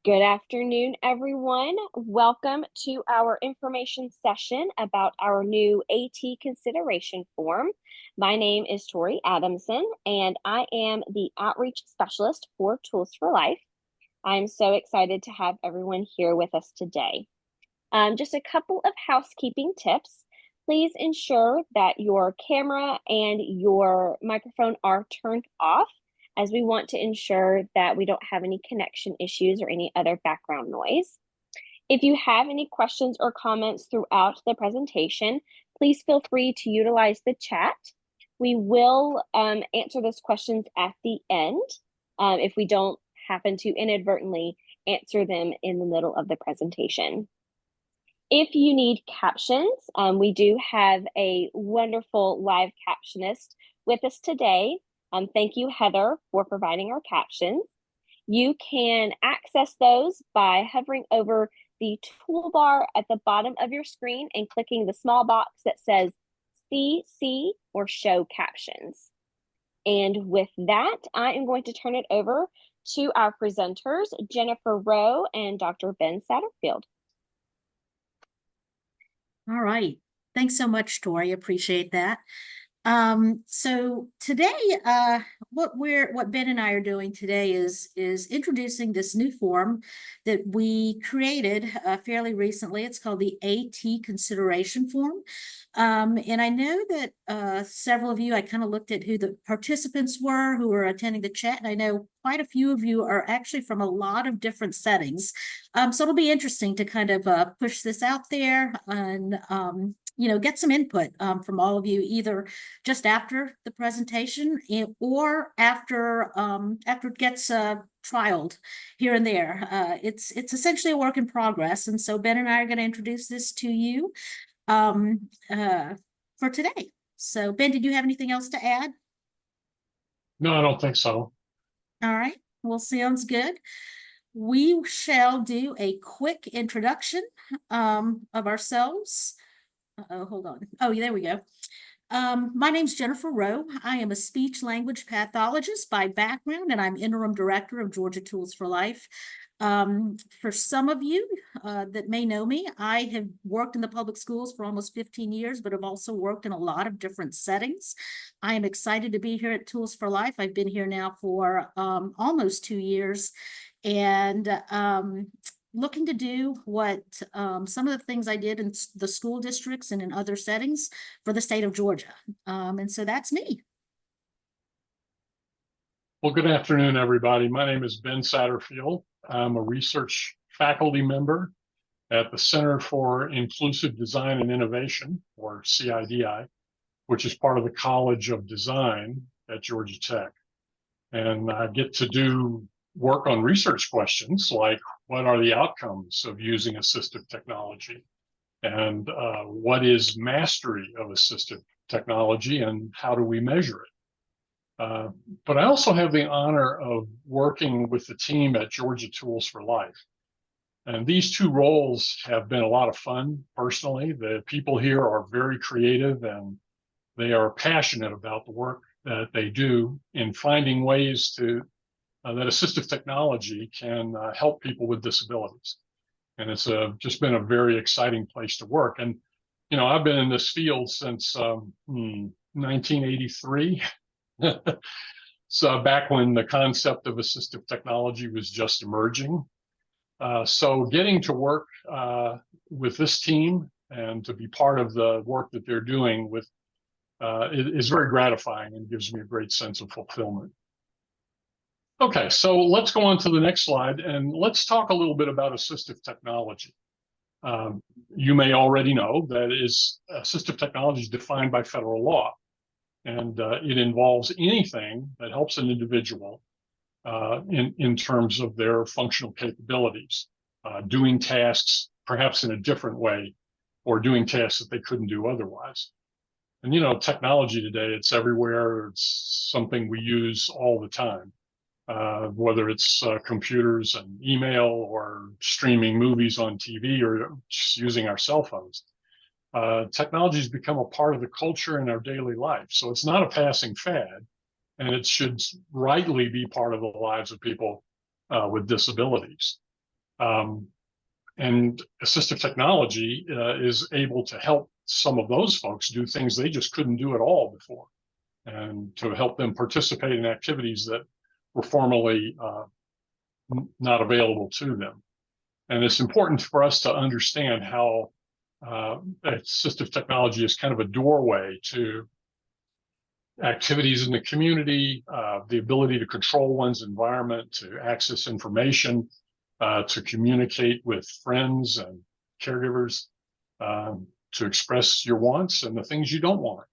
Good afternoon, everyone. Welcome to our information session about our new AT consideration form. My name is Tori Adamson, and I am the outreach specialist for Tools for Life. I'm so excited to have everyone here with us today. Just a couple of housekeeping tips. Please ensure that your camera and your microphone are turned off, as we want to ensure that we don't have any connection issues or any other background noise. If you have any questions or comments throughout the presentation, please feel free to utilize the chat. We will answer those questions at the end if we don't happen to inadvertently answer them in the middle of the presentation. If you need captions, we do have a wonderful live captionist with us today. Thank you, Heather, for providing our captions. You can access those by hovering over the toolbar at the bottom of your screen and clicking the small box that says CC or Show Captions. And with that, I am going to turn it over to our presenters, Jennifer Rowe and Dr. Ben Satterfield. All right. Thanks so much, Tori. Appreciate that. So today, what Ben and I are doing today is introducing this new form that we created fairly recently. It's called the AT consideration form. And I know that several of you, I kind of looked at who the participants were who were attending the chat, and I know quite a few of you are actually from a lot of different settings. So it'll be interesting to kind of push this out there and get some input from all of you, either just after the presentation or after it gets trialed here and there. It's essentially a work in progress, and so Ben and I are going to introduce this to you for today. So Ben, did you have anything else to add? No, I don't think so. All right, well, sounds good. We shall do a quick introduction of ourselves. Hold on. Oh, there we go. My name's Jennifer Rowe. I am a speech language pathologist by background, and I'm interim director of Georgia Tools for Life. For some of you that may know me, I have worked in the public schools for almost 15 years, but have also worked in a lot of different settings. I am excited to be here at Tools for Life. I've been here now for almost 2 years, and looking to do what some of the things I did in the school districts and in other settings for the state of Georgia. And so that's me. Well, good afternoon, everybody. My name is Ben Satterfield. I'm a research faculty member at the Center for Inclusive Design and Innovation, or CIDI, which is part of the College of Design at Georgia Tech. And I get to do work on research questions like, what are the outcomes of using assistive technology? And what is mastery of assistive technology, and how do we measure it? But I also have the honor of working with the team at Georgia Tools for Life. And these two roles have been a lot of fun personally. The people here are very creative, and they are passionate about the work that they do in finding ways to that assistive technology can help people with disabilities. And it's just been a very exciting place to work. And, I've been in this field since 1983. So back when the concept of assistive technology was just emerging. So getting to work with this team and to be part of the work that they're doing with is very gratifying and gives me a great sense of fulfillment. Okay, so let's go on to the next slide, and let's talk a little bit about assistive technology. You may already know that assistive technology is defined by federal law, and it involves anything that helps an individual in terms of their functional capabilities, doing tasks perhaps in a different way, or doing tasks that they couldn't do otherwise. And technology today, it's everywhere. It's something we use all the time. Whether it's computers and email, or streaming movies on TV, or just using our cell phones. Technology has become a part of the culture in our daily life. So it's not a passing fad, and it should rightly be part of the lives of people with disabilities. And assistive technology is able to help some of those folks do things they just couldn't do at all before, and to help them participate in activities that were formerly not available to them. And it's important for us to understand how assistive technology is kind of a doorway to activities in the community, the ability to control one's environment, to access information, to communicate with friends and caregivers, to express your wants and the things you don't want.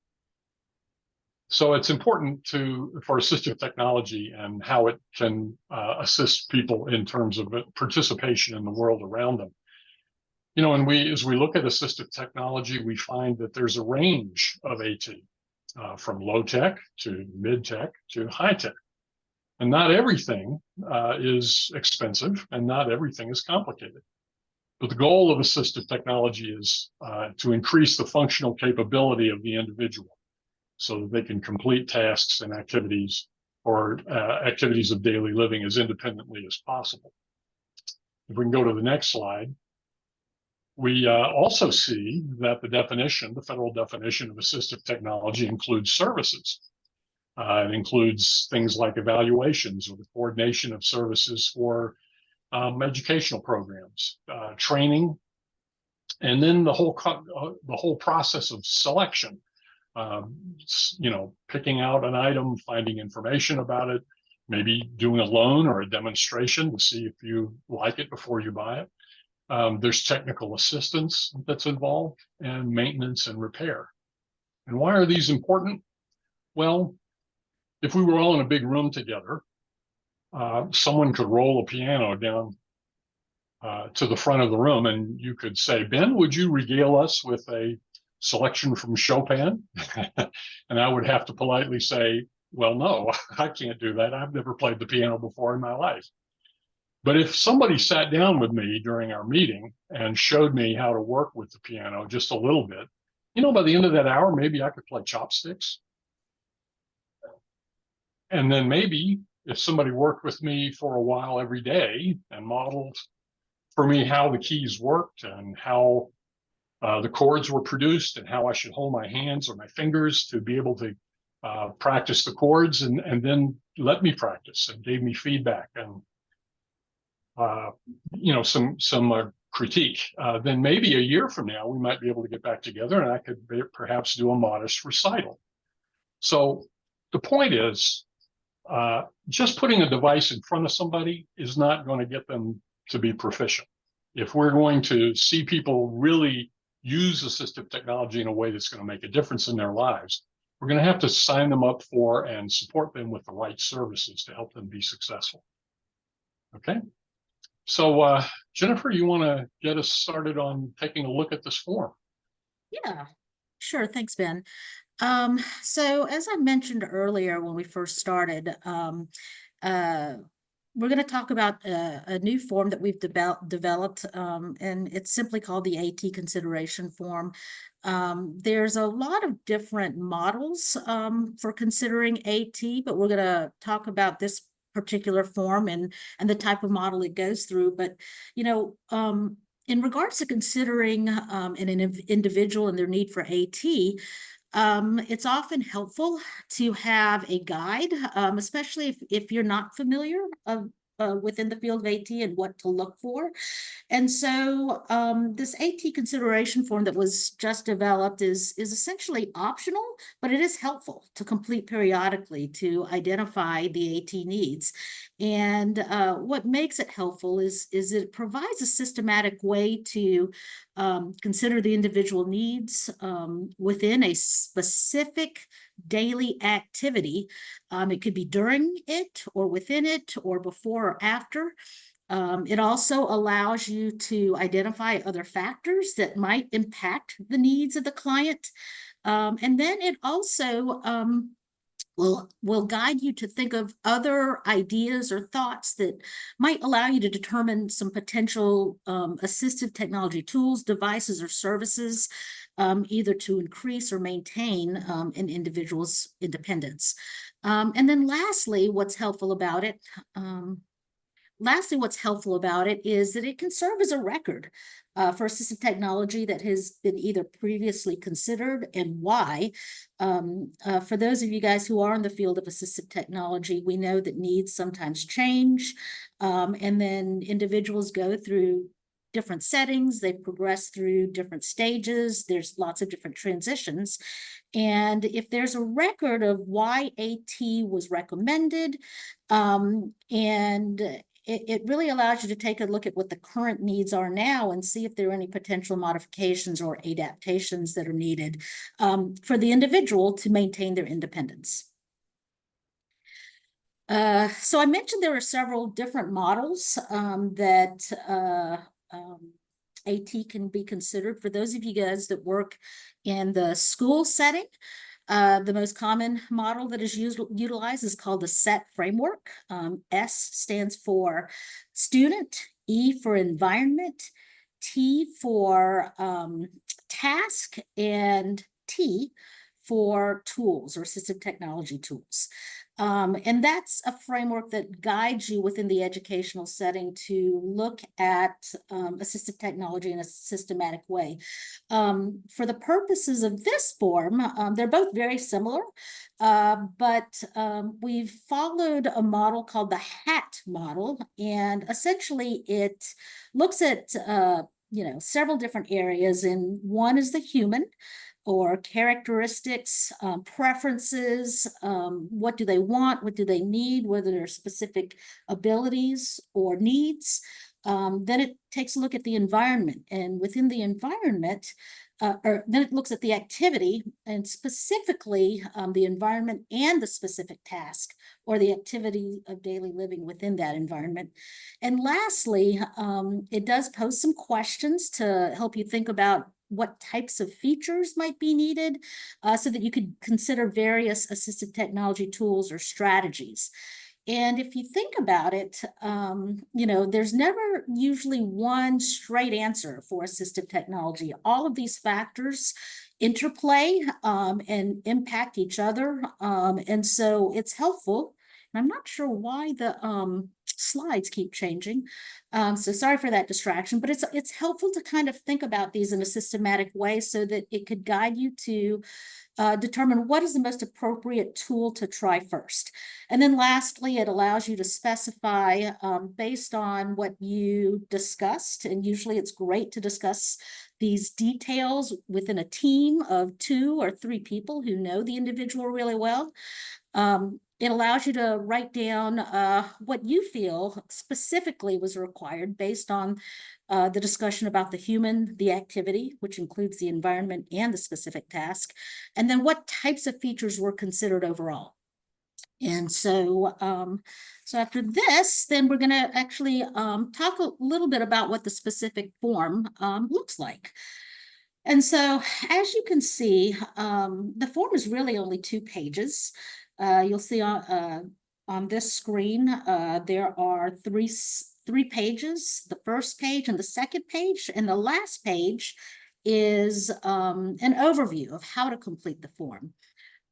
So it's important for assistive technology and how it can assist people in terms of participation in the world around them. You know, and as we look at assistive technology, we find that there's a range of AT, from low tech to mid tech to high tech. And not everything is expensive, and not everything is complicated. But the goal of assistive technology is to increase the functional capability of the individual so that they can complete tasks and activities or activities of daily living as independently as possible. If we can go to the next slide. We also see that the federal definition of assistive technology includes services. It includes things like evaluations or the coordination of services for educational programs, training, and then the whole process of selection. You know, picking out an item, finding information about it, maybe doing a loan or a demonstration to see if you like it before you buy it. There's technical assistance that's involved, and maintenance and repair. And why are these important? Well, if we were all in a big room together, someone could roll a piano down to the front of the room, and you could say, Ben, would you regale us with a selection from Chopin? And I would have to politely say, well, no, I can't do that. I've never played the piano before in my life. But if somebody sat down with me during our meeting and showed me how to work with the piano just a little bit, you know, by the end of that hour, maybe I could play chopsticks. And then maybe if somebody worked with me for a while every day and modeled for me how the keys worked and how the chords were produced and how I should hold my hands or my fingers to be able to practice the chords, and then let me practice and gave me feedback and you know, some critique, then maybe a year from now we might be able to get back together and I could perhaps do a modest recital. So the point is, just putting a device in front of somebody is not going to get them to be proficient. If we're going to see people really use assistive technology in a way that's going to make a difference in their lives, we're going to have to sign them up for and support them with the right services to help them be successful. Okay. So, Jennifer, you want to get us started on taking a look at this form? Yeah, sure. Thanks, Ben. So as I mentioned earlier when we first started, we're going to talk about a new form that we've developed, and it's simply called the AT consideration form. There's a lot of different models for considering AT, but we're going to talk about this particular form and the type of model it goes through. But, you know, in regards to considering an individual and their need for AT, it's often helpful to have a guide, especially if you're not familiar within the field of AT and what to look for. And so this AT consideration form that was just developed is essentially optional, but it is helpful to complete periodically to identify the AT needs. And what makes it helpful is it provides a systematic way to consider the individual needs within a specific daily activity. It could be during it or within it or before or after. It also allows you to identify other factors that might impact the needs of the client. And then it also will guide you to think of other ideas or thoughts that might allow you to determine some potential assistive technology tools, devices, or services, either to increase or maintain an individual's independence. And then lastly, what's helpful about it, lastly, what's helpful about it is that it can serve as a record for assistive technology that has been either previously considered and why. For those of you guys who are in the field of assistive technology, we know that needs sometimes change, and then individuals go through different settings, they progress through different stages, there's lots of different transitions. And if there's a record of why AT was recommended, and it really allows you to take a look at what the current needs are now and see if there are any potential modifications or adaptations that are needed for the individual to maintain their independence. So I mentioned there are several different models that AT can be considered. For those of you guys that work in the school setting, the most common model that is utilized is called the SET framework. S stands for student, E for environment, T for task, and T for tools or assistive technology tools. And that's a framework that guides you within the educational setting to look at assistive technology in a systematic way. For the purposes of this form, they're both very similar, but we've followed a model called the HAT model, and essentially it looks at several different areas, and one is the human, or characteristics, preferences, what do they want, what do they need, whether there are specific abilities or needs. Then it takes a look at the environment, and within the environment, then it looks at the activity, and specifically the environment and the specific task or the activity of daily living within that environment. And lastly, it does pose some questions to help you think about what types of features might be needed so that you could consider various assistive technology tools or strategies. And if you think about it, there's never usually one straight answer for assistive technology. All of these factors interplay and impact each other. And so it's helpful. And I'm not sure why the slides keep changing. So sorry for that distraction, but it's helpful to kind of think about these in a systematic way so that it could guide you to determine what is the most appropriate tool to try first. And then lastly, it allows you to specify based on what you discussed. And usually it's great to discuss these details within a team of 2 or 3 people who know the individual really well. It allows you to write down what you feel specifically was required based on the discussion about the human, the activity, which includes the environment and the specific task, and then what types of features were considered overall. And so, so after this, then we're going to actually talk a little bit about what the specific form looks like. And so, as you can see, the form is really only 2 pages. You'll see on this screen, there are three pages, the first page and the second page, and the last page is an overview of how to complete the form.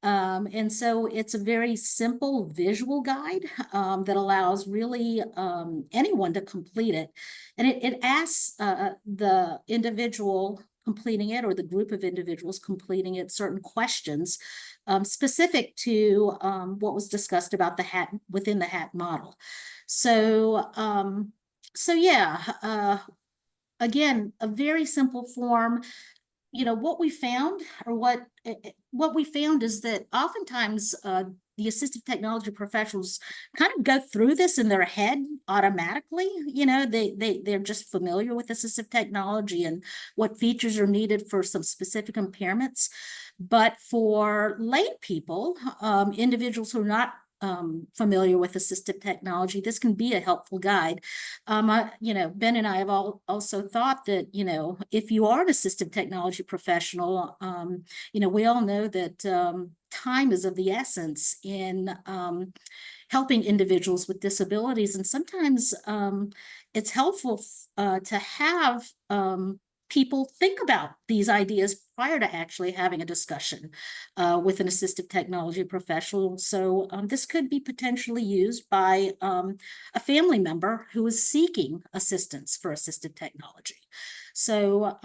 And so it's a very simple visual guide that allows really anyone to complete it. And it asks the individual completing it or the group of individuals completing it certain questions specific to what was discussed about the HAT within the HAT model. So, again, a very simple form. What we found, or what we found is that oftentimes the assistive technology professionals kind of go through this in their head automatically. They're just familiar with assistive technology and what features are needed for some specific impairments. But for lay people, individuals who are not familiar with assistive technology, this can be a helpful guide. Ben and I have also thought that, if you are an assistive technology professional, we all know that time is of the essence in helping individuals with disabilities. And sometimes it's helpful to have people think about these ideas prior to actually having a discussion with an assistive technology professional. So this could be potentially used by a family member who is seeking assistance for assistive technology. So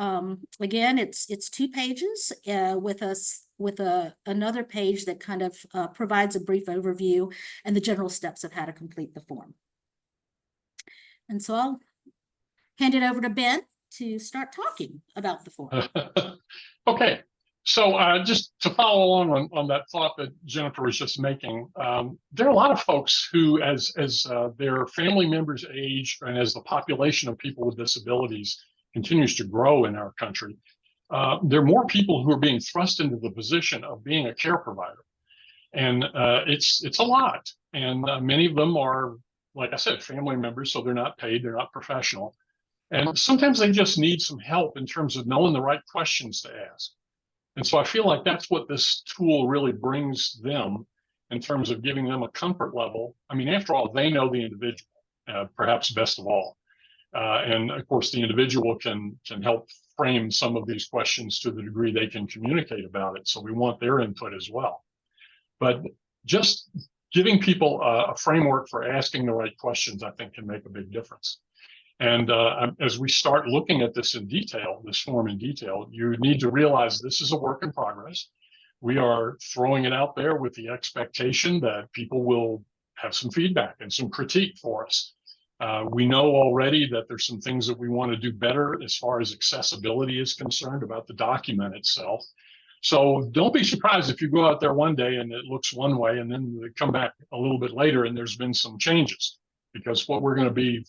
again, it's 2 pages with another page that kind of provides a brief overview and the general steps of how to complete the form. And so I'll hand it over to Ben to start talking about the form. Okay, so just to follow along on that thought that Jennifer was just making, there are a lot of folks who, as their family members age and as the population of people with disabilities continues to grow in our country, there are more people who are being thrust into the position of being a care provider. And it's a lot. And many of them are, like I said, family members, so they're not paid, they're not professional. And sometimes they just need some help in terms of knowing the right questions to ask. And so I feel like that's what this tool really brings them in terms of giving them a comfort level. I mean, after all, they know the individual, perhaps best of all. And of course, the individual can help frame some of these questions to the degree they can communicate about it. So we want their input as well. But just giving people a framework for asking the right questions, I think, can make a big difference. And as we start looking at this in detail, this form in detail, you need to realize this is a work in progress. We are throwing it out there with the expectation that people will have some feedback and some critique for us. We know already that there's some things that we want to do better as far as accessibility is concerned about the document itself. So don't be surprised if you go out there one day and it looks one way and then they come back a little bit later and there's been some changes, because what we're going to be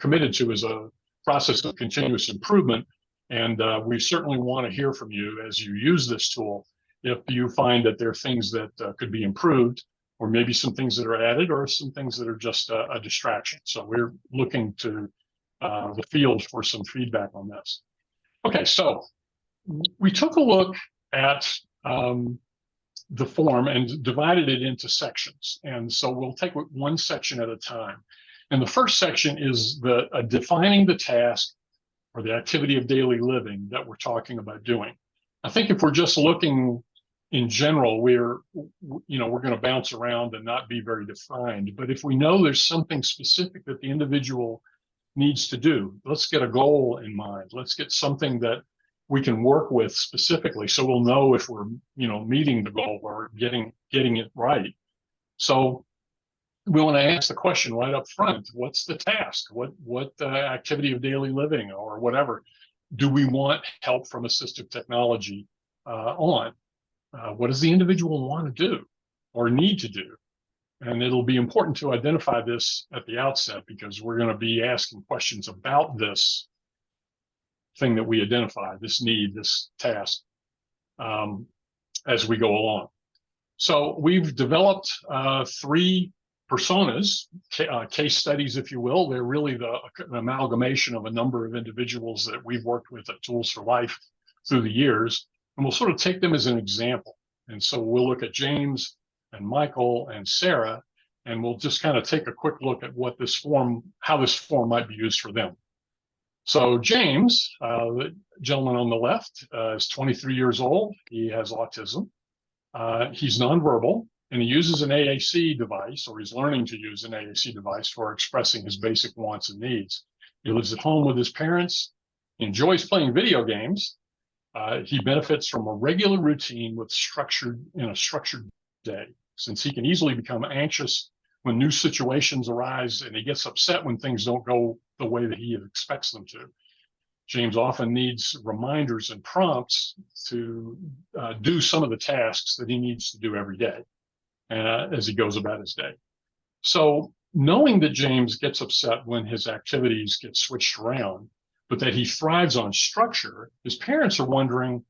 committed to is a process of continuous improvement. And we certainly want to hear from you as you use this tool. If you find that there are things that could be improved, or maybe some things that are added, or some things that are just a distraction. So we're looking to the field for some feedback on this. Okay, so we took a look at the form and divided it into sections. And so we'll take one section at a time. And the first section is defining the task or the activity of daily living that we're talking about doing. I think if we're just looking in general, we're going to bounce around and not be very defined. But if we know there's something specific that the individual needs to do, let's get a goal in mind. Let's get something that we can work with specifically, so we'll know if we're meeting the goal or getting it right. So we want to ask the question right up front: what's the task? What activity of daily living or whatever do we want help from assistive technology on? What does the individual want to do or need to do? And it'll be important to identify this at the outset, because we're going to be asking questions about this thing that we identify, this need, this task, as we go along. So we've developed 3 personas, case studies, if you will. They're really an amalgamation of a number of individuals that we've worked with at Tools for Life through the years. And we'll sort of take them as an example. And so we'll look at James and Michael and Sarah, and we'll just kind of take a quick look at how this form might be used for them. So James, the gentleman on the left, is 23 years old. He has autism. He's nonverbal, and he uses an AAC device, or he's learning to use an AAC device for expressing his basic wants and needs. He lives at home with his parents, enjoys playing video games. He benefits from a regular routine with a structured day, since he can easily become anxious when new situations arise, and he gets upset when things don't go the way that he expects them to. James often needs reminders and prompts to do some of the tasks that he needs to do every day as he goes about his day. So knowing that James gets upset when his activities get switched around, but that he thrives on structure, his parents are wondering,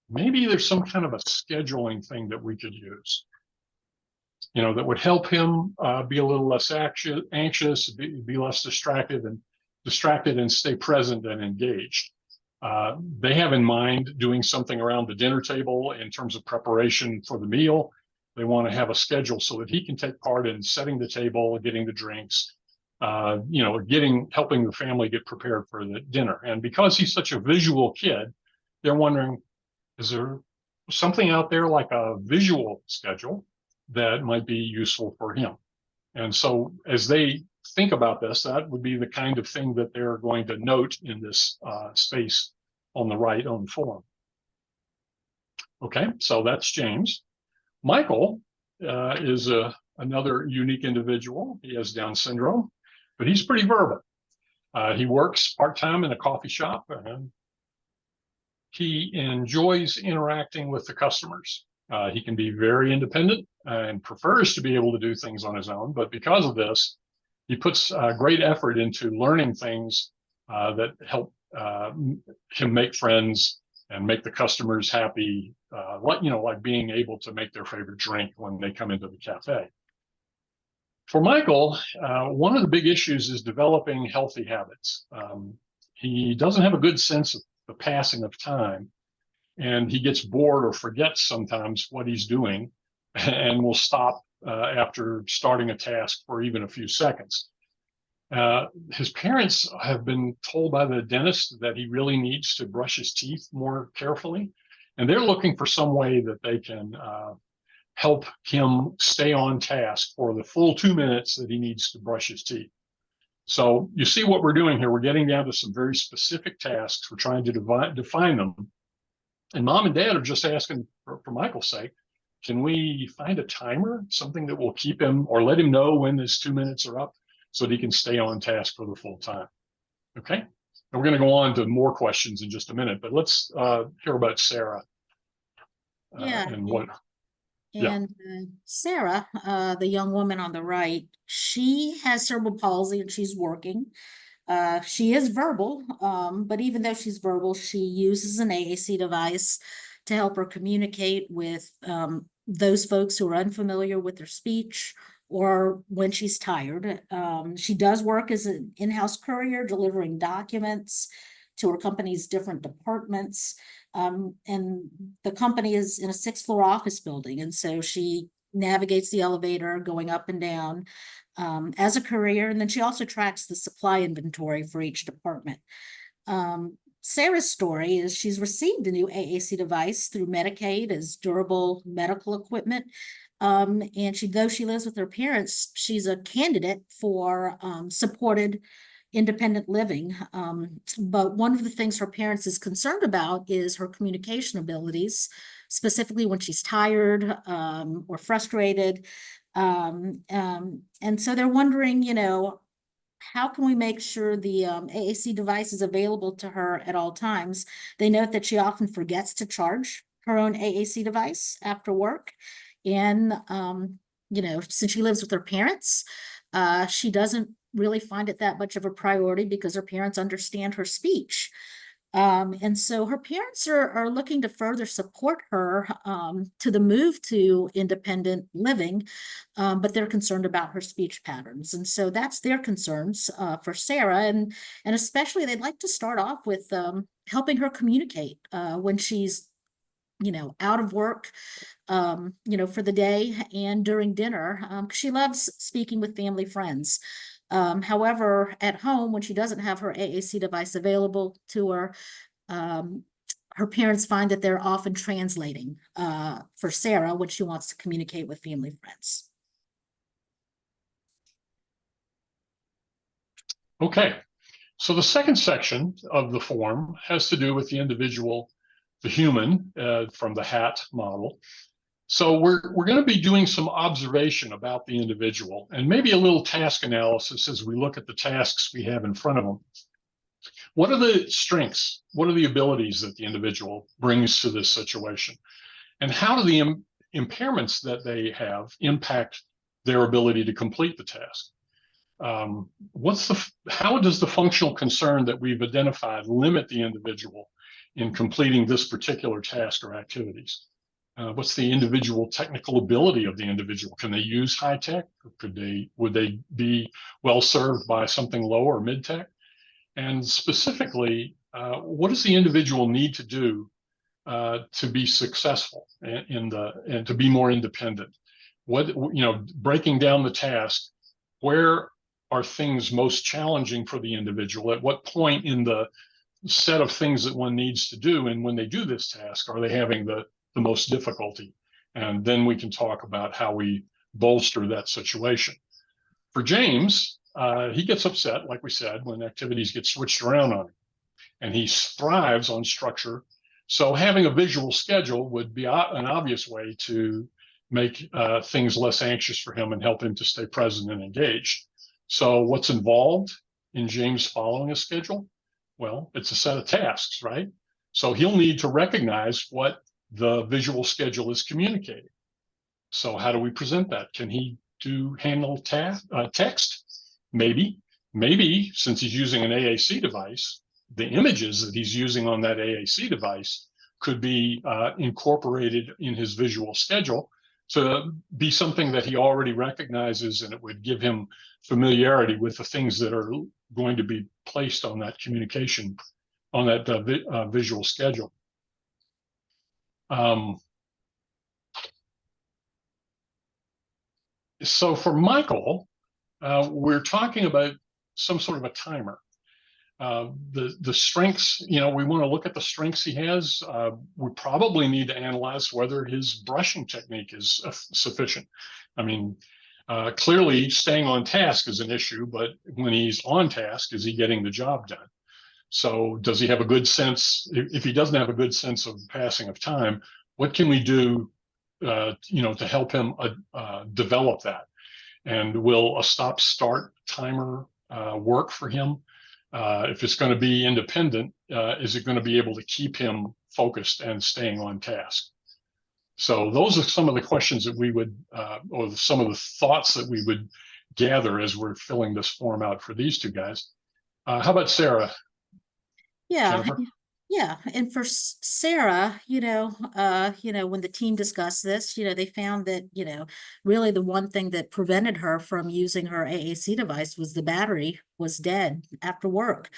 maybe there's some kind of a scheduling thing that we could use, that would help him be a little less anxious, be less distracted and stay present and engaged. They have in mind doing something around the dinner table in terms of preparation for the meal. They want to have a schedule so that he can take part in setting the table, getting the drinks, helping the family get prepared for the dinner. And because he's such a visual kid, they're wondering, is there something out there like a visual schedule that might be useful for him? And so as they think about this, that would be the kind of thing that they're going to note in this space on the right on the form. Okay, so that's James. Michael is another unique individual. He has Down syndrome, but he's pretty verbal. He works part-time in a coffee shop, and he enjoys interacting with the customers. He can be very independent and prefers to be able to do things on his own, but because of this, he puts great effort into learning things that help him make friends and make the customers happy, like being able to make their favorite drink when they come into the cafe. For Michael, one of the big issues is developing healthy habits. He doesn't have a good sense of the passing of time, and he gets bored or forgets sometimes what he's doing and will stop after starting a task for even a few seconds. His parents have been told by the dentist that he really needs to brush his teeth more carefully, and they're looking for some way that they can help him stay on task for the full 2 minutes that he needs to brush his teeth. So you see what we're doing here. We're getting down to some very specific tasks. We're trying to define them. And Mom and Dad are just asking, for Michael's sake, can we find a timer, something that will keep him or let him know when his 2 minutes are up so that he can stay on task for the full time? Okay. And we're going to go on to more questions in just a minute, but let's hear about Sarah. And what. And Sarah, the young woman on the right, she has cerebral palsy and she's working. She is verbal, but even though she's verbal, she uses an AAC device to help her communicate with those folks who are unfamiliar with her speech or when she's tired. She does work as an in-house courier, delivering documents to her company's different departments. And the company is in a 6th-floor office building. And so she navigates the elevator going up and down as a courier. And then she also tracks the supply inventory for each department. Sarah's story is she's received a new AAC device through Medicaid as durable medical equipment. And though she lives with her parents, she's a candidate for supported independent living. But one of the things her parents is concerned about is her communication abilities, specifically when she's tired or frustrated. And so they're wondering, how can we make sure the AAC device is available to her at all times? They note that she often forgets to charge her own AAC device after work. And, since she lives with her parents, she doesn't really find it that much of a priority because her parents understand her speech. And so her parents are looking to further support her to the move to independent living, but they're concerned about her speech patterns. And so that's their concerns for Sarah. And especially they'd like to start off with helping her communicate when she's out of work, for the day and during dinner, because she loves speaking with family friends. However, at home, when she doesn't have her AAC device available to her, her parents find that they're often translating for Sarah when she wants to communicate with family friends. Okay, so the second section of the form has to do with the individual, the human, from the HAT model. So we're going to be doing some observation about the individual and maybe a little task analysis as we look at the tasks we have in front of them. What are the strengths? What are the abilities that the individual brings to this situation? And how do the impairments that they have impact their ability to complete the task? How does the functional concern that we've identified limit the individual in completing this particular task or activities? What's the individual technical ability of the individual? Can they use high tech? Or would they be well served by something low or mid tech? And specifically, what does the individual need to do to be successful and to be more independent? Breaking down the task, where are things most challenging for the individual? At what point in the set of things that one needs to do. And when they do this task, are they having the most difficulty? And then we can talk about how we bolster that situation. For James, he gets upset, like we said, when activities get switched around on him, and he thrives on structure. So having a visual schedule would be an obvious way to make things less anxious for him and help him to stay present and engaged. So what's involved in James following a schedule? Well, it's a set of tasks, right? So he'll need to recognize what the visual schedule is communicating. So how do we present that? Can he handle text? Maybe, since he's using an AAC device, the images that he's using on that AAC device could be incorporated in his visual schedule to be something that he already recognizes, and it would give him familiarity with the things that are going to be placed on that communication, on that visual schedule. So for Michael, we're talking about some sort of a timer. The strengths, we want to look at the strengths he has. We probably need to analyze whether his brushing technique is sufficient. I mean, clearly staying on task is an issue, but when he's on task, is he getting the job done? So does he have a good sense? If he doesn't have a good sense of passing of time, what can we do, to help him develop that? And will a stop-start timer work for him? If it's going to be independent, is it going to be able to keep him focused and staying on task? So those are some of the questions that we would, or some of the thoughts that we would gather as we're filling this form out for these two guys. How about Sarah? Yeah. Jennifer? Yeah, and for Sarah, when the team discussed this, they found that, really the one thing that prevented her from using her AAC device was the battery was dead after work.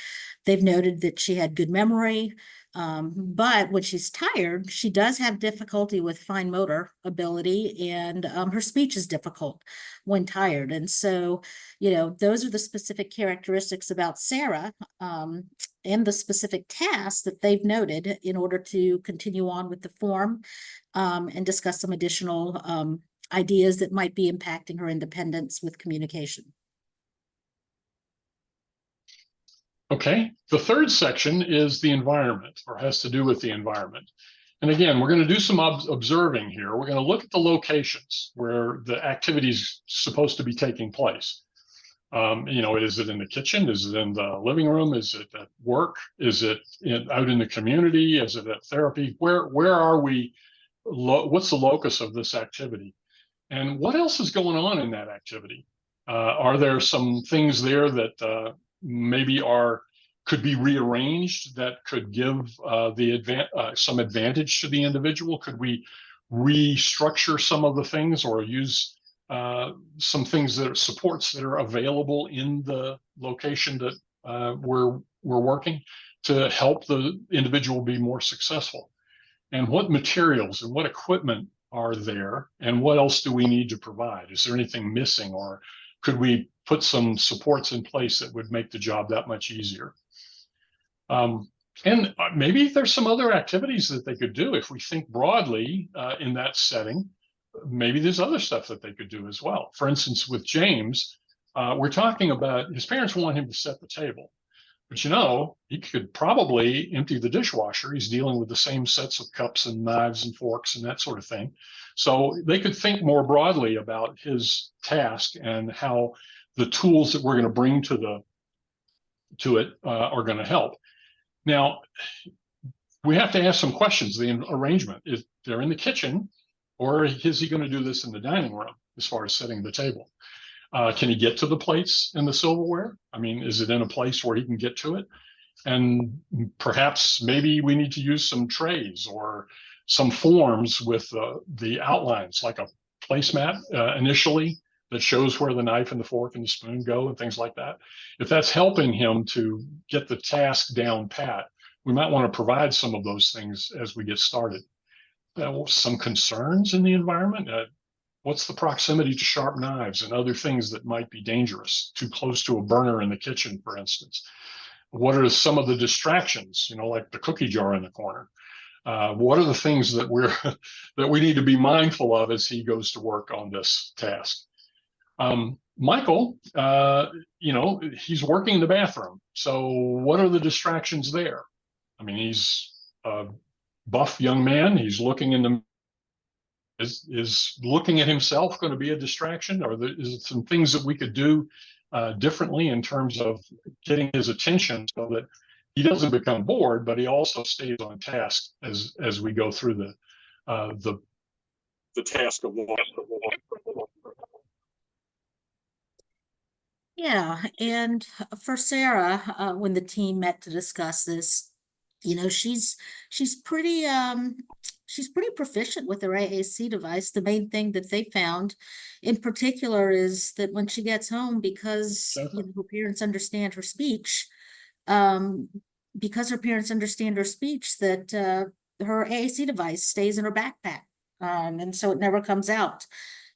They've noted that she had good memory, but when she's tired, she does have difficulty with fine motor ability, and her speech is difficult when tired. And so, those are the specific characteristics about Sarah, and the specific tasks that they've noted in order to continue on with the form, and discuss some additional ideas that might be impacting her independence with communication. Okay, the third section is the environment, or has to do with the environment. And again, we're going to do some observing here. We're going to look at the locations where the activity is supposed to be taking place. Is it in the kitchen? Is it in the living room? Is it at work? Is it out in the community? Is it at therapy? Where are we? What's the locus of this activity? And what else is going on in that activity? Are there some things there that maybe could be rearranged that could give some advantage to the individual? Could we restructure some of the things, or use some things that are supports that are available in the location that we're working to help the individual be more successful? And what materials and what equipment are there, and what else do we need to provide? Is there anything missing, or could we put some supports in place that would make the job that much easier? And maybe there's some other activities that they could do. If we think broadly in that setting, maybe there's other stuff that they could do as well. For instance, with James, we're talking about his parents want him to set the table. But he could probably empty the dishwasher. He's dealing with the same sets of cups and knives and forks and that sort of thing. So they could think more broadly about his task and how the tools that we're going to bring to it are going to help. Now, we have to ask some questions. The arrangement, if they're in the kitchen, or is he going to do this in the dining room as far as setting the table? Can he get to the plates and the silverware? I mean, is it in a place where he can get to it? And perhaps maybe we need to use some trays or some forms with the outlines, like a placemat initially that shows where the knife and the fork and the spoon go and things like that. If that's helping him to get the task down pat, we might want to provide some of those things as we get started. Some concerns in the environment. What's the proximity to sharp knives and other things that might be dangerous, too close to a burner in the kitchen, for instance? What are some of the distractions, like the cookie jar in the corner? What are the things that that we need to be mindful of as he goes to work on this task? Michael, he's working in the bathroom. So what are the distractions there? I mean, he's a buff young man. He's looking in the is looking at himself going to be a distraction, or is it some things that we could do differently in terms of getting his attention so that he doesn't become bored, but he also stays on task as we go through the task of work. Yeah, and for Sarah, when the team met to discuss this, she's pretty proficient with her AAC device. The main thing that they found in particular is that when she gets home, because her parents understand her speech, that her AAC device stays in her backpack. And so it never comes out.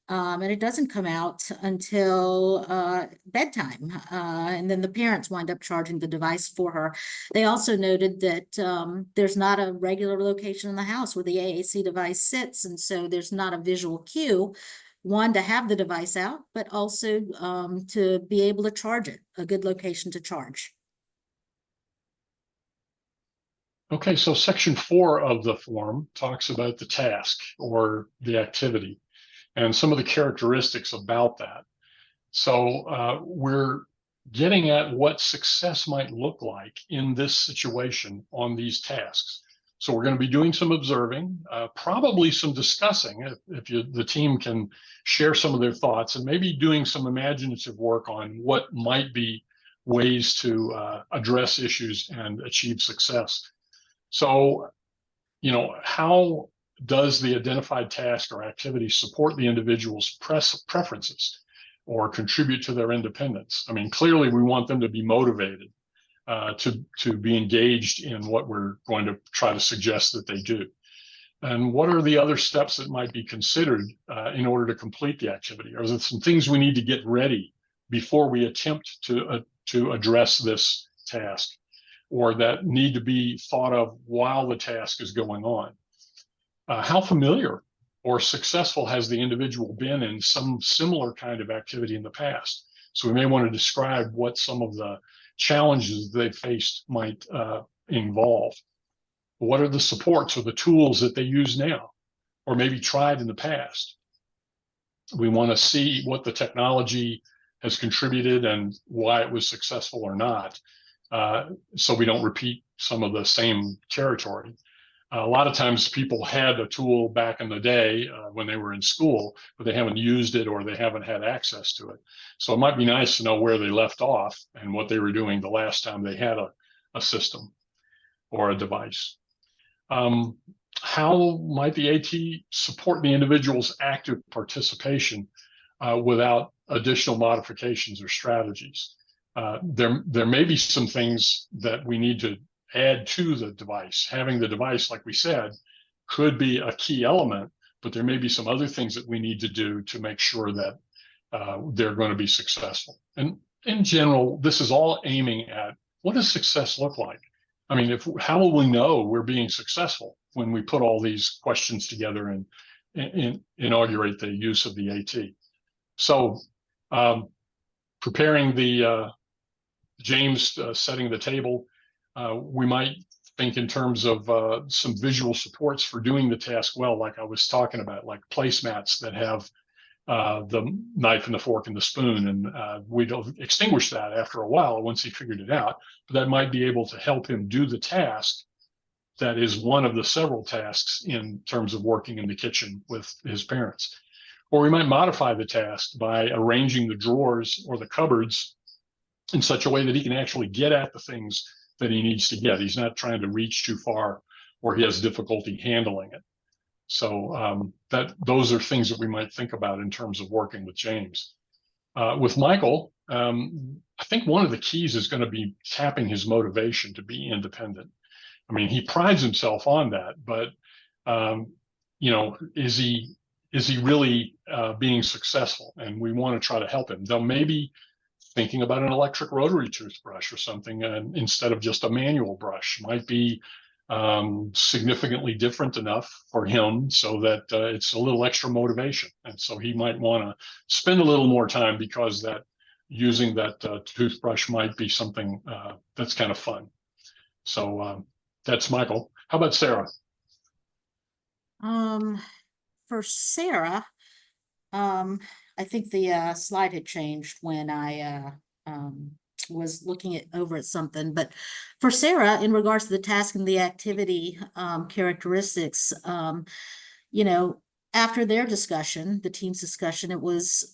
And it doesn't come out until bedtime. And then the parents wind up charging the device for her. They also noted that there's not a regular location in the house where the AAC device sits. And so there's not a visual cue, one, to have the device out, but also to be able to charge it, a good location to charge. Okay, so section 4 of the form talks about the task or the activity and some of the characteristics about that. So we're getting at what success might look like in this situation on these tasks. So we're going to be doing some observing, probably some discussing, if the team can share some of their thoughts, and maybe doing some imaginative work on what might be ways to address issues and achieve success. So, how does the identified task or activity support the individual's preferences or contribute to their independence? I mean, clearly we want them to be motivated to be engaged in what we're going to try to suggest that they do. And what are the other steps that might be considered in order to complete the activity? Are there some things we need to get ready before we attempt to address this task, or that need to be thought of while the task is going on? How familiar or successful has the individual been in some similar kind of activity in the past? So we may want to describe what some of the challenges they faced might involve. What are the supports or the tools that they use now, or maybe tried in the past? We want to see what the technology has contributed and why it was successful or not, so we don't repeat some of the same territory. A lot of times people had a tool back in the day when they were in school, but they haven't used it or they haven't had access to it. So it might be nice to know where they left off and what they were doing the last time they had a system or a device. How might the AT support the individual's active participation without additional modifications or strategies? There may be some things that we need to add to the device. Having the device, like we said, could be a key element, but there may be some other things that we need to do to make sure that they're going to be successful. And in general, this is all aiming at, what does success look like? I mean, how will we know we're being successful when we put all these questions together and inaugurate the use of the AT? So preparing James setting the table, we might think in terms of some visual supports for doing the task well, like I was talking about, like placemats that have the knife and the fork and the spoon, and we'd extinguish that after a while once he figured it out, but that might be able to help him do the task that is one of the several tasks in terms of working in the kitchen with his parents. Or we might modify the task by arranging the drawers or the cupboards in such a way that he can actually get at the things that he needs to get. He's not trying to reach too far or he has difficulty handling it. So those are things that we might think about in terms of working with James. With Michael, I think one of the keys is going to be tapping his motivation to be independent. I mean, he prides himself on that, but is he really being successful? And we want to try to help him. There may be thinking about an electric rotary toothbrush or something, and instead of just a manual brush, might be significantly different enough for him so that it's a little extra motivation. And so he might want to spend a little more time because that using that toothbrush might be something that's kind of fun. So that's Michael. How about Sarah? For Sarah, I think the slide had changed when I was looking over at something. But for Sarah, in regards to the task and the activity characteristics, you know, after their discussion, the team's discussion, it was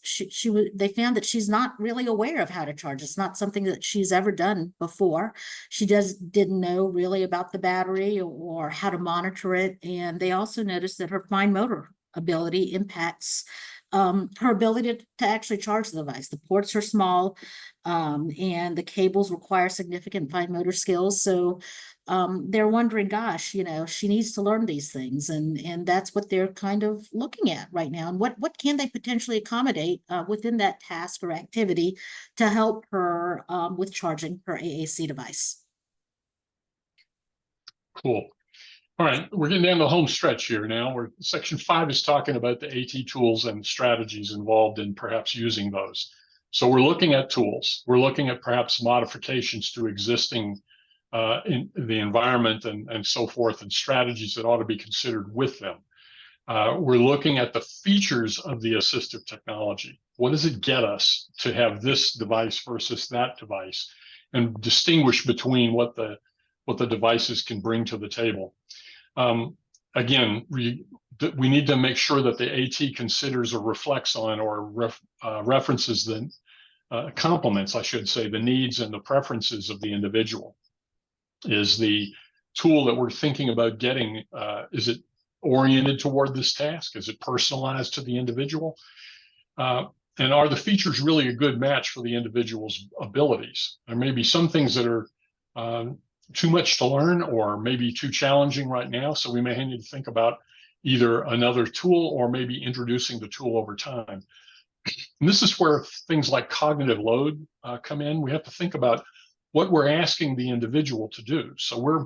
they found that she's not really aware of how to charge. It's not something that she's ever done before. She didn't know really about the battery or how to monitor it. And they also noticed that her fine motor ability impacts her ability to actually charge the device. The ports are small, and the cables require significant fine motor skills. So they're wondering, gosh, you know, she needs to learn these things, and that's what they're kind of looking at right now. And what can they potentially accommodate within that task or activity to help her with charging her AAC device? Cool. All right, we're getting down the home stretch here now. Where section 5 is talking about the AT tools and strategies involved in perhaps using those. So we're looking at tools. We're looking at perhaps modifications to existing in the environment and so forth, and strategies that ought to be considered with them. We're looking at the features of the assistive technology. What does it get us to have this device versus that device, and distinguish between what the devices can bring to the table. Again, we need to make sure that the AT considers or reflects on or references the complements, I should say, the needs and the preferences of the individual. Is the tool that we're thinking about getting, is it oriented toward this task? Is it personalized to the individual? And are the features really a good match for the individual's abilities? There may be some things that are too much to learn or maybe too challenging right now. So we may need to think about either another tool or maybe introducing the tool over time. And this is where things like cognitive load come in. We have to think about what we're asking the individual to do. So we're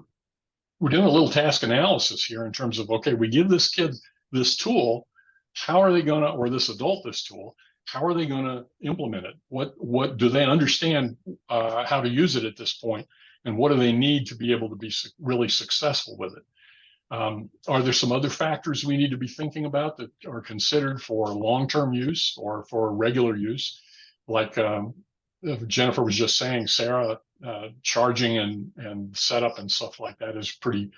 doing a little task analysis here in terms of, okay, we give this kid this tool, how are they going to, or this adult this tool, how are they going to implement it? What do they understand how to use it at this point? And what do they need to be able to be really successful with it? Are there some other factors we need to be thinking about that are considered for long-term use or for regular use? Like Jennifer was just saying, Sarah, charging and setup and stuff like that is pretty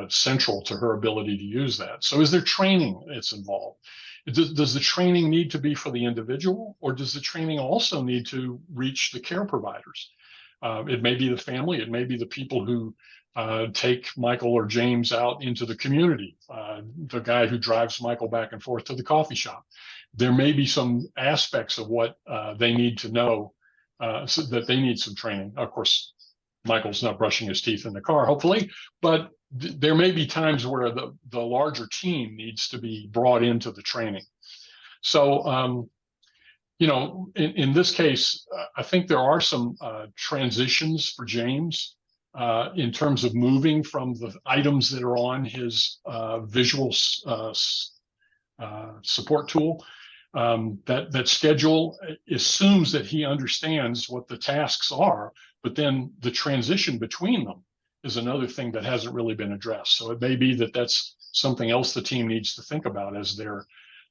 central to her ability to use that. So is there training that's involved? Does the training need to be for the individual, or does the training also need to reach the care providers? It may be the family, it may be the people who take Michael or James out into the community, the guy who drives Michael back and forth to the coffee shop. There may be some aspects of what they need to know, so that they need some training. Of course, Michael's not brushing his teeth in the car, hopefully, but there may be times where the larger team needs to be brought into the training. So, you know, in this case, I think there are some transitions for James in terms of moving from the items that are on his visual support tool. That schedule assumes that he understands what the tasks are, but then the transition between them is another thing that hasn't really been addressed. So it may be that that's something else the team needs to think about as they're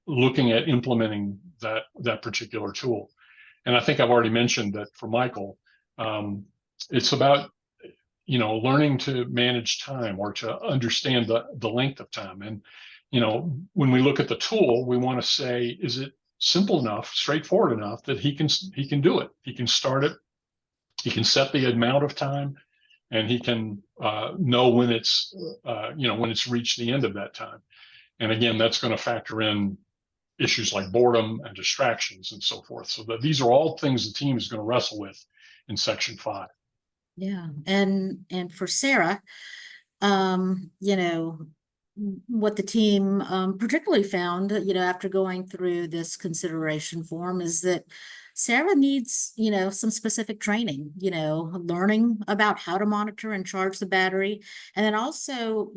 looking at implementing that particular tool. And I think I've already mentioned that for Michael, it's about, you know, learning to manage time or to understand the length of time. And, you know, when we look at the tool, we want to say, is it simple enough, straightforward enough that he can do it? He can start it, he can set the amount of time, and he can know when it's, you know, when it's reached the end of that time. And again, that's going to factor in issues like boredom and distractions and so forth. So that these are all things the team is going to wrestle with in section 5. Yeah, and for Sarah, you know, what the team particularly found, you know, after going through this consideration form, is that Sarah needs, some specific training, learning about how to monitor and charge the battery. And then also,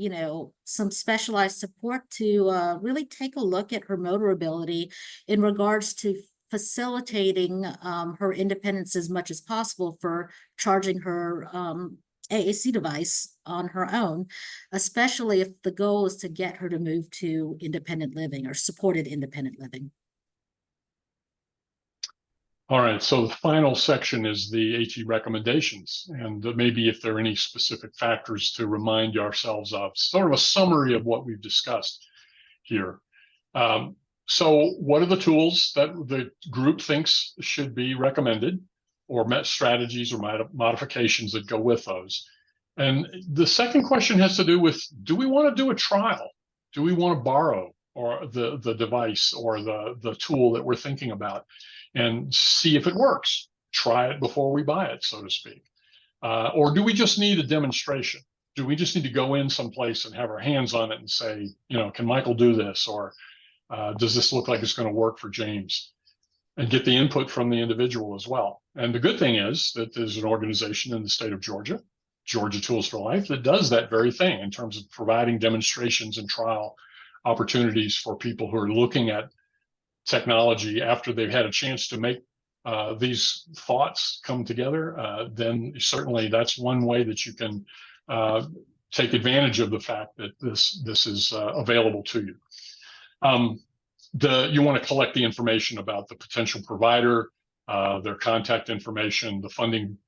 some specialized support to really take a look at her motor ability in regards to facilitating her independence as much as possible for charging her AAC device on her own, especially if the goal is to get her to move to independent living or supported independent living. All right, so the final section is the AT recommendations, and maybe if there are any specific factors to remind ourselves of, sort of a summary of what we've discussed here. So what are the tools that the group thinks should be recommended, or strategies or modifications that go with those? And the second question has to do with, do we want to do a trial? Do we want to borrow or the device or the tool that we're thinking about and see if it works? Try it before we buy it, so to speak. Or do we just need a demonstration? Do we just need to go in someplace and have our hands on it and say, can Michael do this? Or does this look like it's going to work for James? And get the input from the individual as well. And the good thing is that there's an organization in the state of Georgia, Georgia Tools for Life, that does that very thing in terms of providing demonstrations and trial opportunities for people who are looking at technology after they've had a chance to make these thoughts come together. Then certainly that's one way that you can take advantage of the fact that this is available to you. You want to collect the information about the potential provider, their contact information, the funding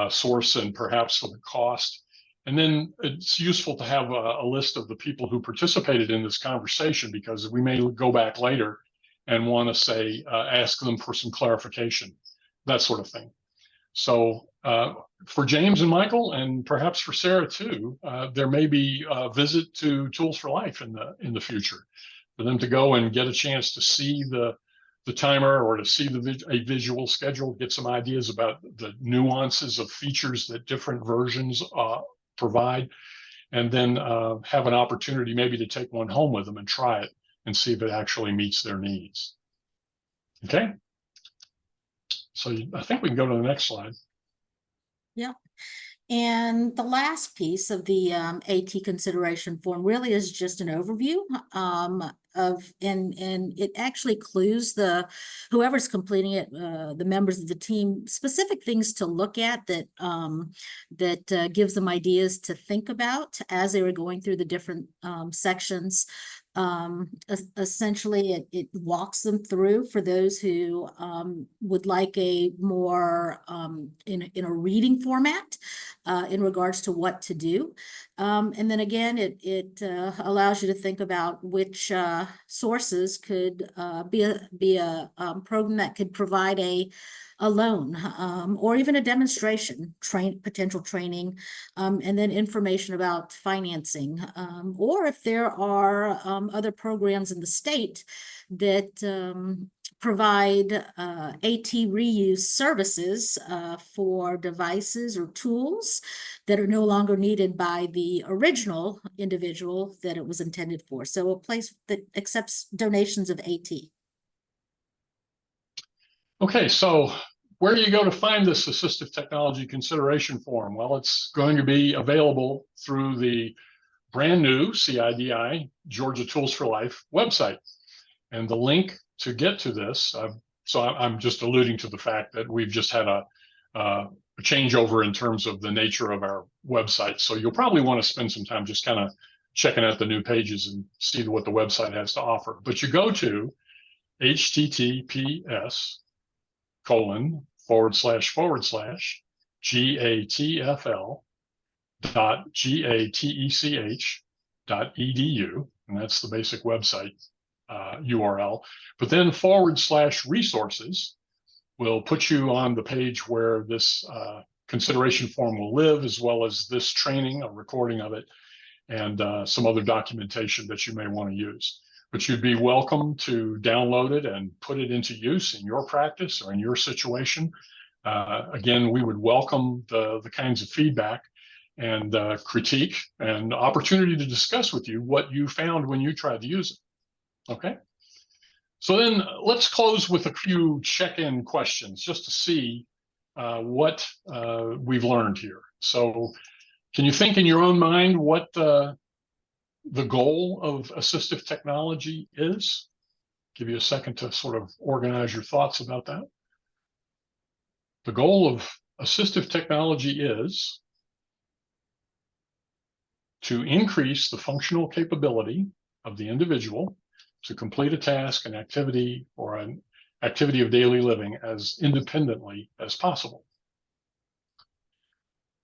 source, and perhaps the cost. And then it's useful to have a list of the people who participated in this conversation, because we may go back later and want to say, ask them for some clarification, that sort of thing. So for James and Michael, and perhaps for Sarah too, there may be a visit to Tools for Life in the future, for them to go and get a chance to see the timer, or to see a visual schedule, get some ideas about the nuances of features that different versions provide, and then have an opportunity maybe to take one home with them and try it and see if it actually meets their needs. Okay. So I think we can go to the next slide. Yeah. And the last piece of the AT consideration form really is just an overview and it actually clues whoever's completing it, the members of the team, specific things to look at that gives them ideas to think about as they were going through the different sections. Essentially, it walks them through for those who would like a more in a reading format in regards to what to do. And then again, it allows you to think about which sources could be a program that could provide a loan or even a demonstration, potential training, and then information about financing. Or if there are other programs in the state that provide AT reuse services for devices or tools that are no longer needed by the original individual that it was intended for. So a place that accepts donations of AT. Okay, so where do you go to find this assistive technology consideration form? Well, it's going to be available through the brand new CIDI Georgia Tools for Life website. And the link to get to this, so I'm just alluding to the fact that we've just had a changeover in terms of the nature of our website. So you'll probably want to spend some time just kind of checking out the new pages and see what the website has to offer. But you go to https://gatfl.gatech.edu, and that's the basic website URL. But then /resources will put you on the page where this consideration form will live, as well as this training, a recording of it, and some other documentation that you may want to use. But you'd be welcome to download it and put it into use in your practice or in your situation. Again, we would welcome the kinds of feedback and critique and opportunity to discuss with you what you found when you tried to use it. Okay. So then let's close with a few check-in questions just to see what we've learned here. So can you think in your own mind what the goal of assistive technology is? Give you a second to sort of organize your thoughts about that. The goal of assistive technology is to increase the functional capability of the individual to complete a task, an activity, or an activity of daily living as independently as possible.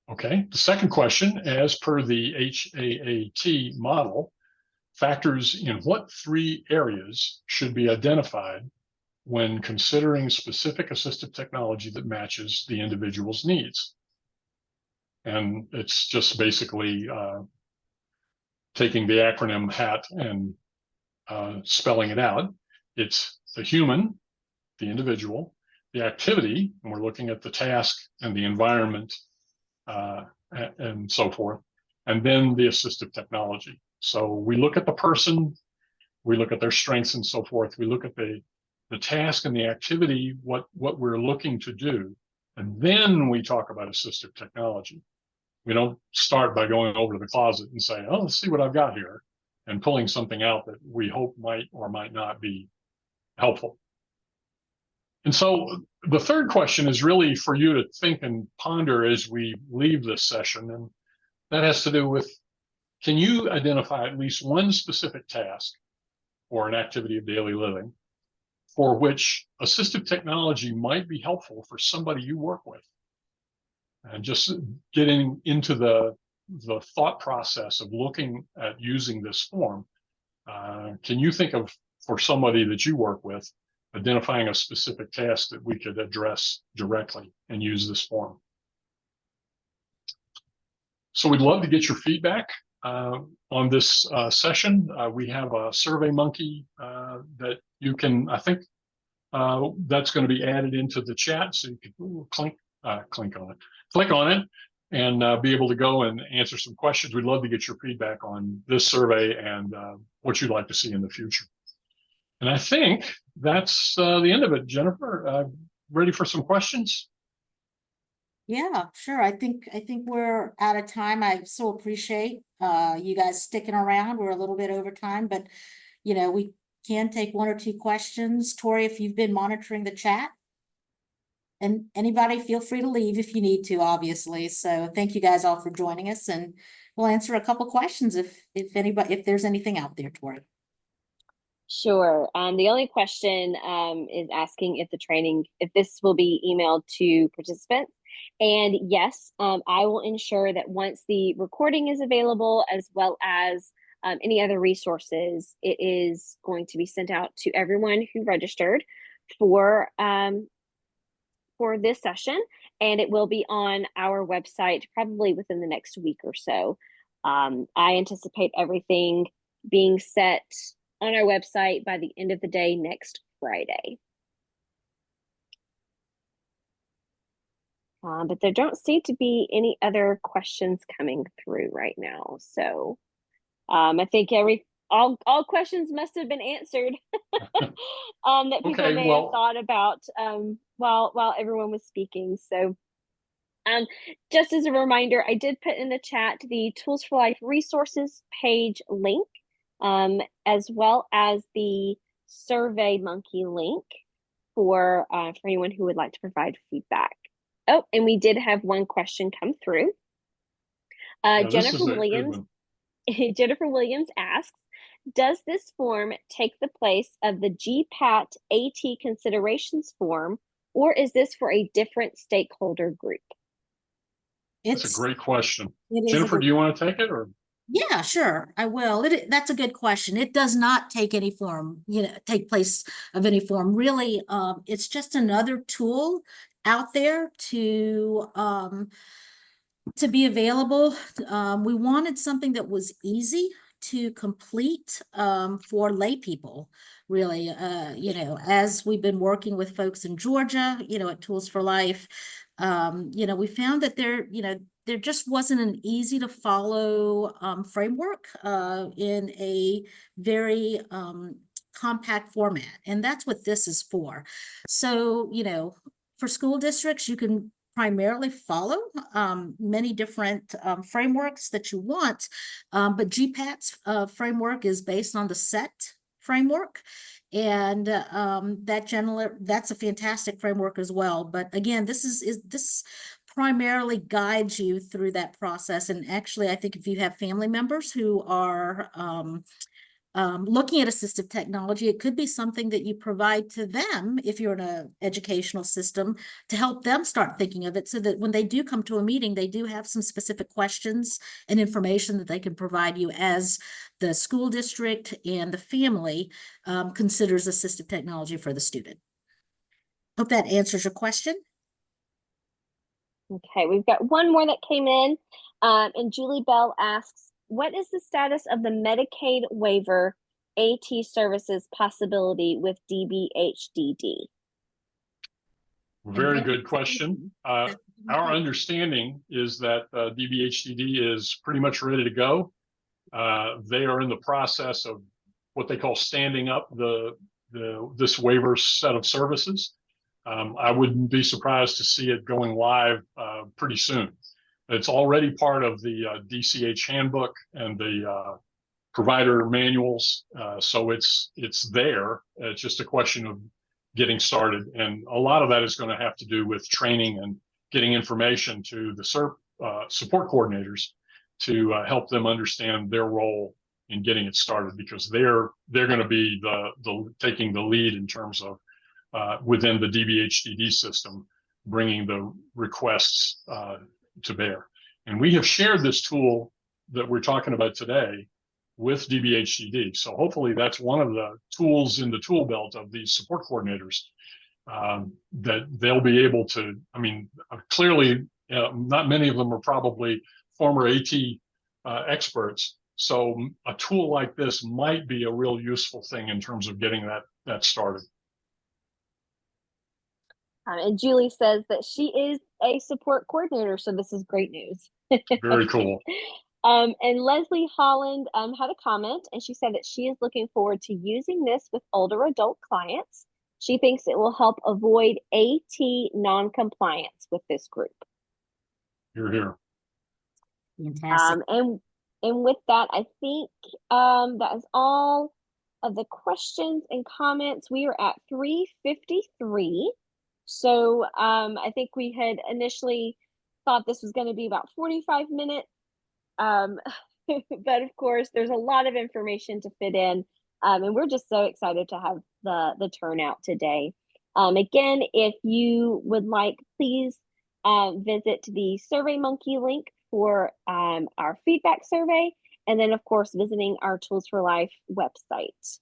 Okay, the second question, as per the HAAT model, factors in what 3 areas should be identified when considering specific assistive technology that matches the individual's needs. And it's just basically taking the acronym HAT and spelling it out. It's the human, the individual, the activity, and we're looking at the task and the environment and so forth, and then the assistive technology. So we look at the person, we look at their strengths and so forth, we look at the task and the activity, what we're looking to do, and then we talk about assistive technology. We don't start by going over to the closet and say, oh, let's see what I've got here, and pulling something out that we hope might or might not be helpful. And so the third question is really for you to think and ponder as we leave this session. And that has to do with, can you identify at least one specific task or an activity of daily living for which assistive technology might be helpful for somebody you work with? And just getting into the thought process of looking at using this form. Can you think of, for somebody that you work with, identifying a specific task that we could address directly and use this form? So we'd love to get your feedback on this session. We have a SurveyMonkey that you can, I think that's going to be added into the chat, so you can click on it and be able to go and answer some questions. We'd love to get your feedback on this survey and what you'd like to see in the future. And I think that's the end of it. Jennifer, ready for some questions? Yeah, sure. I think we're out of time. I so appreciate you guys sticking around. We're a little bit over time, but you know, we can take 1 or 2 questions. Tori, if you've been monitoring the chat, and anybody feel free to leave if you need to, obviously. So thank you guys all for joining us, and we'll answer a couple questions if there's anything out there, Tori. Sure. The only question is asking if this will be emailed to participants. And yes, I will ensure that once the recording is available, as well as any other resources, it is going to be sent out to everyone who registered for this session, and it will be on our website probably within the next week or so. I anticipate everything being set on our website by the end of the day next Friday. But there don't seem to be any other questions coming through right now. So I think all questions must have been answered that people may have thought about while everyone was speaking. So just as a reminder, I did put in the chat the Tools for Life resources page link, as well as the SurveyMonkey link for anyone who would like to provide feedback. Oh, and we did have one question come through. Jennifer Williams asks, does this form take the place of the GPAT AT considerations form, or is this for a different stakeholder group? That's a great question. Jennifer, do you want to take it, or? Yeah, sure, I will. That's a good question. It does not take any form, take place of any form. Really, it's just another tool out there to be available. We wanted something that was easy to complete for lay people, really. As we've been working with folks in Georgia, at Tools for Life, we found that there just wasn't an easy to follow framework in a very compact format, and that's what this is for. So, you know, for school districts, you can primarily follow many different frameworks that you want, but GPAT's framework is based on the SET framework, and that's a fantastic framework as well. But again, this primarily guides you through that process. And actually, I think if you have family members who are looking at assistive technology, it could be something that you provide to them if you're in an educational system to help them start thinking of it, so that when they do come to a meeting, they do have some specific questions and information that they can provide you as the school district and the family considers assistive technology for the student. Hope that answers your question. Okay, we've got one more that came in, and Julie Bell asks, what is the status of the Medicaid waiver AT services possibility with DBHDD? Very good question. Our understanding is that DBHDD is pretty much ready to go. They are in the process of what they call standing up this waiver set of services. I wouldn't be surprised to see it going live pretty soon. It's already part of the DCH handbook and the provider manuals, so it's there. It's just a question of getting started, and a lot of that is going to have to do with training and getting information to the support coordinators to help them understand their role in getting it started, because they're going to be taking the lead in terms of within the DBHDD system, bringing the requests to bear. And we have shared this tool that we're talking about today with DBHDD. So hopefully that's one of the tools in the tool belt of these support coordinators that they'll be able to, I mean, clearly not many of them are probably former AT experts. So a tool like this might be a real useful thing in terms of getting that started. And Julie says that she is a support coordinator, so this is great news. Very cool. And Leslie Holland had a comment, and she said that she is looking forward to using this with older adult clients. She thinks it will help avoid AT non-compliance with this group. You're here. Fantastic. And with that, I think that is all of the questions and comments. We are at 3:53. So I think we had initially thought this was going to be about 45 minutes. But of course, there's a lot of information to fit in. And we're just so excited to have the turnout today. Again, if you would like, please visit the SurveyMonkey link for our feedback survey. And then, of course, visiting our Tools for Life website.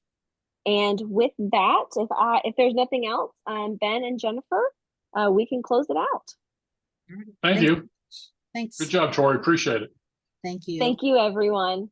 And with that, if there's nothing else, Ben and Jennifer, we can close it out. Thank you. Thanks. Good job, Tori. Appreciate it. Thank you. Thank you, everyone.